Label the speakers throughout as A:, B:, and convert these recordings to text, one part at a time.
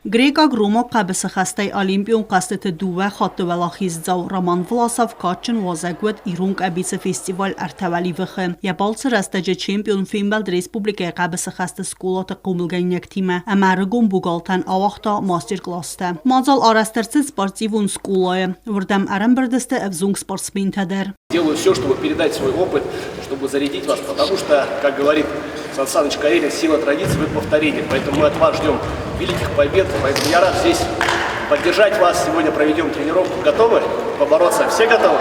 A: Գրեգա գրոմա qəbisi xəstəy Olimpiyon qəstəti duvə xattı vəlaxizcav Roman Vlasov kaçın vazəqvət İrun qəbisi festival ərtəvəli vıxı. Yabalsı rəstəcə çempion Finbəld Respublikaya qəbisi xəstə skolatı qumulgənyak timə əmərigum buqaltən avaqda master klasdə. Macal arəstərsi sportivun skolaya, vırdəm ərəm birdəstə əvzung sportsmen tədər.
B: Делаю все, чтобы передать свой опыт, чтобы зарядить вас, потому что, как говорит Сан Саныч Карелин, сила традиций в повторении. Поэтому мы от вас ждем великих побед. Поэтому я рад здесь поддержать вас. Сегодня проведем тренировку. Готовы побороться? Все готовы?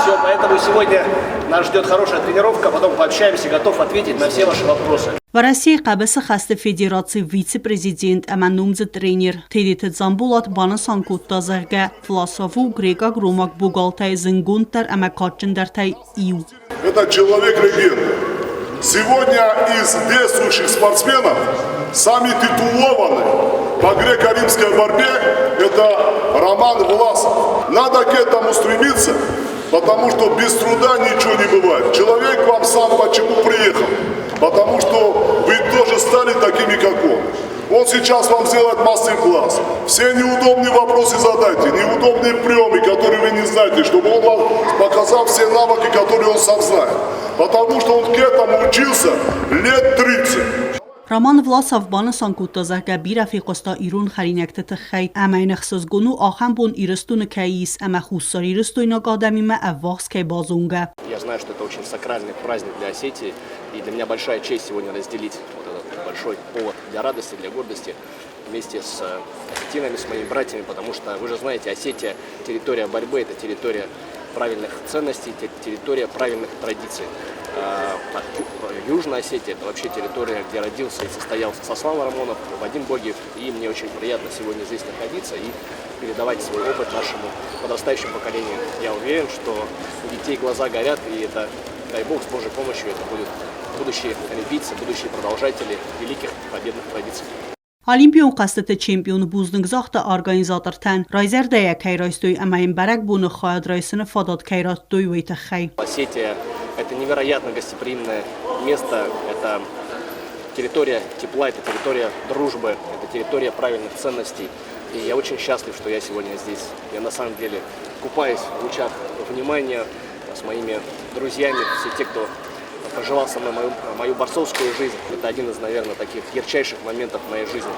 B: Все, поэтому сегодня нас ждет хорошая тренировка, потом пообщаемся, готов ответить на все ваши вопросы.
A: В России qəbisi xəstə federasiya vitse-prezident əmənumcı trener Tedit Zambulat bana sankutta zərgə Vlasovu Grega Gromak bugaltay zınguntar əməkatçındartay iyu.
C: Это человек-легенда. Сегодня из действующих спортсменов самый титулованный по греко-римской борьбе это Роман Власов. Надо к этому стремиться, потому что без труда ничего не бывает. Человек вам сам почему приехал? Потому что вы тоже стали такими, как он. Он сейчас вам сделает мастер-класс. Все неудобные вопросы задайте, неудобные приемы, которые вы не знаете, чтобы он вам показал все навыки, которые он сам знает. Потому что он к этому учился лет 30.
A: Roman Vlasov bana sankutta zərgə bir əfiqosta İrun xərinəkdə təxəy əməyinəxsız qonu axən bun İristunu kəyis əmə xussar İristuyna qadəmimə əvvaqs kəy bazunga.
B: Я знаю, что это очень сакральный праздник для Осетии, и для меня большая честь сегодня разделить вот этот большой повод для радости, для гордости вместе с осетинами, с моими братьями, потому что, вы же знаете, Осетия – территория борьбы, это территория правильных ценностей, территория правильных традиций. Южная Осетия – это вообще территория, где родился и состоялся Сослан Рамонов, Вадим Богиев, и мне очень приятно сегодня здесь находиться и передавать свой опыт нашему подрастающему поколению. Я уверен, что у детей глаза горят, и это, дай Бог, с Божьей помощью, это будут будущие олимпийцы, будущие продолжатели великих победных традиций.
A: Olimpiyon qəstəti çempionu buzdың zaxda organizatortən Rayzer dəyə kəyrastoy əməyin bərək bunu xayad raysını fadat kəyratdoy vəytə xəy.
B: Осетия – это невероятно гостеприимное место, это территория тепла, это территория дружбы, это территория правильных ценностей. И я очень счастлив, что я сегодня здесь. Я на самом деле купаюсь в лучах внимания с моими друзьями, все те, кто проживал со мной мою борцовскую жизнь. Это один из, наверное, таких ярчайших моментов в моей жизни.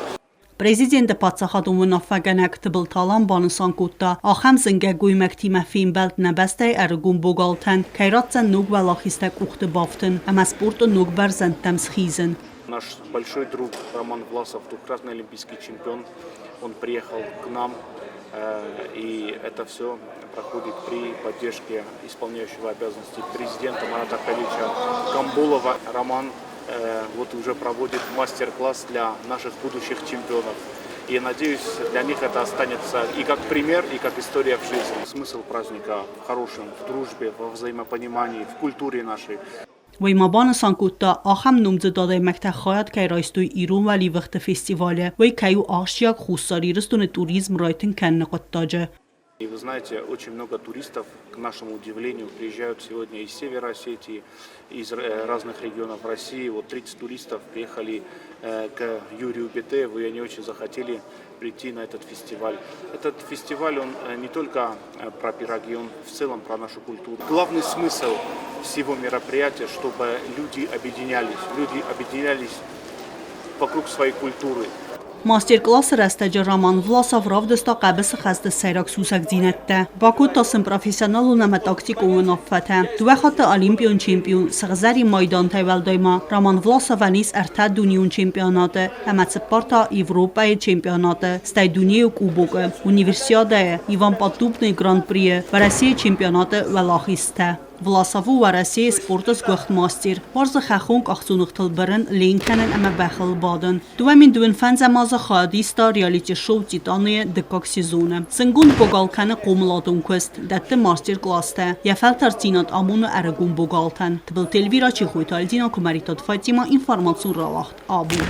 A: Prezident patsaxadımı nafəqənək tıbıl talan banı sankutta, axəm zıngə qoymək timə Finbəld nəbəstəy ərqun boqaltən, kəyratcən nöq və laxistək uxtı baftın, əmə sportu nöq bərzən təmsxizin.
D: Наш большой друг Роман Власов, двукратный олимпийский чемпион, он приехал к нам, и это все проходит при поддержке исполняющего обязанности президента Марата Ахмедовича Камбулова. Роман вот уже проводит мастер-класс для наших будущих чемпионов. И надеюсь, для них это останется и как пример, и как история в жизни. Смысл праздника в хорошем, в дружбе, во взаимопонимании, в культуре нашей.
A: Vəymabana sankutta axəm numcı dadayməkdə xayat kəyrastoy İrun vəli vəxtə festivalə və kəyu ağşyak xussar İristunu turizm raytın kənni qottacı.
D: И вы знаете, очень много туристов, к нашему удивлению, приезжают сегодня из Севера Осетии, из разных регионов России. Вот 30 туристов приехали к Юрию Бетееву, и они очень захотели прийти на этот фестиваль. Этот фестиваль, он не только про пироги, он в целом про нашу культуру. Главный смысл всего мероприятия, чтобы люди объединялись вокруг своей культуры.
A: Master-klası rəstəcə Roman Vlasov ravdəsta qəbisi xəstə səyrak susaq zinətdə. Baku tasın profesional u nəmə taktik u nafətə. Duvə xatı Olimpiyon çempiyon sıqzəri maydan təvəldəyma Roman Vlasov ənis ərtə düniyun çempionatı, əməd Sparta Evropaya çempionatı, stəy dünya kuboqı, universiadaya, İvan Patubnı Grand Prix və Rəsiya çempionatı və laxistə. Vlasovu və Rəsiya sportës qoxt master. Varzı xəxonq axsunluqtıl bırın Lenkənin əmə bəxil badın. Düvəmin düvün fən zəmazı xadista reality show Titanıya dıqqaq sezonu. Zınqun boqalkəni qomuladın köst, dətdə master klastə. Yəfəl tərcinat amunu ərəqun boqaltən. Tıbıl telvira çi xoytaldina kumaritat Fatima informasyon ralaxt. Abu.